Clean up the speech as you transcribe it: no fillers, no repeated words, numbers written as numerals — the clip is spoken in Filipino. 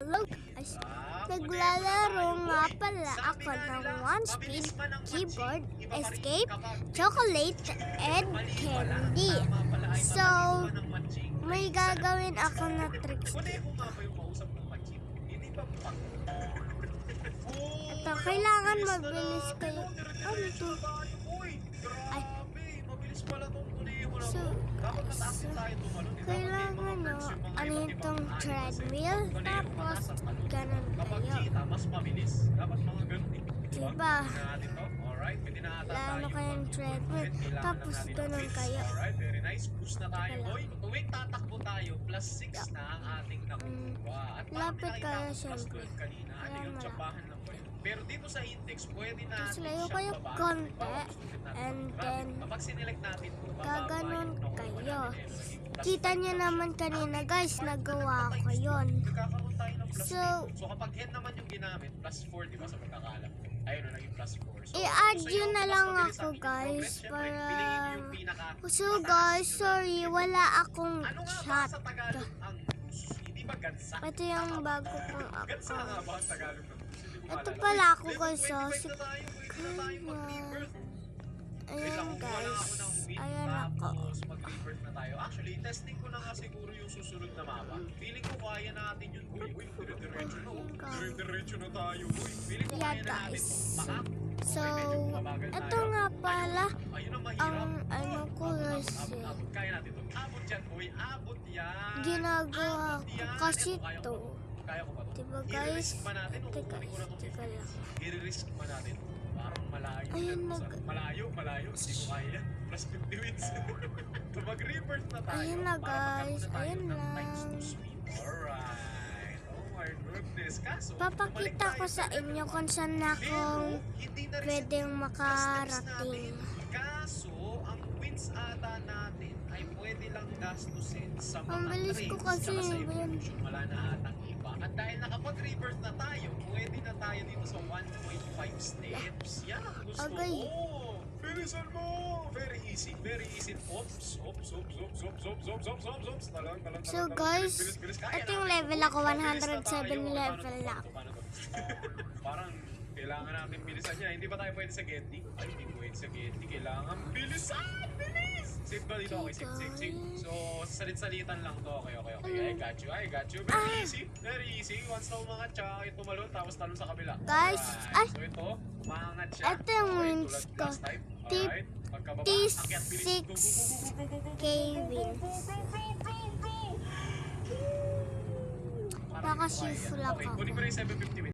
Hello guys, naglalaro nga pala ako ng One Speed, Keyboard, Escape, Chocolate, and Candy. So, may gagawin ako na tricks dito. Ito, kailangan mabilis kayo. Ano ito? Ay. So, kailangan nyo, ano itong treadmill, tapos ganun kayo. Diba? Lalo kayong treadmill, tapos ganun kayo. Very nice. Push na tayo, boy. Tuwing tatakbo tayo, plus 6 na ang ating nakukuha. At lapit kayo plus syempre. 12 kanina. Ano yung tsapahan lang, boy. Pero dito sa index, pwede natin Tapos layo kayo konti, and then kapag sinelect natin po, gaganon kayo. Kita nyo naman kanina guys, nagawa ko yun. nagkakaroon tayo ng plus So, 10. So kapag hen naman yung ginamit, plus 4, di ba, sa pagkakalam ko. Ayun, naging plus 4. So, i-add gusto yun nyo na mas lang mabilis ako ang inyong guys, progress, syempre, para... piliin nyo yung So guys, sorry, wala akong ano nga ba chat. sa Tagalog ang hindi ba gansa? Ito yung bago kong Gansa nga account. ba ang Tagalog ng Ito pala ako guys, so ayan guys, ayan ako. mag-rebirth na tayo. Actually, testing ko na nga siguro yung susunod na mapa. Feeling ko kaya natin yun. Uy, dire-diretso na. Dire-diretso na tayo. Uy, feeling ko Yeah kaya na natin. guys. Maak. So, ito nga pala Ayun ang mahirap. ang ano ko guys, Abot, kaya natin to. Abot yan, boy. Abot yan. ginagawa ko kasi to. Kaya ko ba to? Diba guys? I-risk ba natin? O Teka, kukunin ko na to? teka lang. I-risk ba natin? Parang malayo. Ayun, Malayo. Hindi ko kaya yan. Plus 50 wins. So mag-rebirth na tayo. Ayun na guys, para ayun magkaroon na tayo ng lang. times 2 speed. Alright. Oh my goodness. Kaso, Papakita ko sa inyo kung saan ako pwedeng makarating. Kaso, ang wins ata natin ay pwede lang gastusin sa mga Ang bilis ko trades, kasi, tsaka sa yun. evolution. Wala na atang iba. At dahil nakapag-rebirth na tayo, pwede na tayo dito sa 1.5 steps. Yan ang gusto Agay. ko. Bilisan mo! Very easy. Very easy. Ops. Talang. So guys, Bilis. Kaya ito yung natin. level ako, Mabilis na 107 tayo. level lang. Paano to? Parang kailangan natin bilisan niya. Hindi ba tayo pwede sa Getty? Ay, hindi pwede sa Getty. Kailangan bilisan! Bilis! Save ba dito? Okay, save. So, salit-salitan lang to. Okay. I got you. Very easy. Once na umangat siya, ito tumalon, tapos talon sa kabila. Guys, Alright. So ito, umangat siya. ito yung Okay, wins tulad ko. last time. Alright. Pagkababa, akyat bilis. Go. 36k wins. Parang Nakashuffle hindi ko kaya. Okay, ako. kunin ko na yung 750 wins.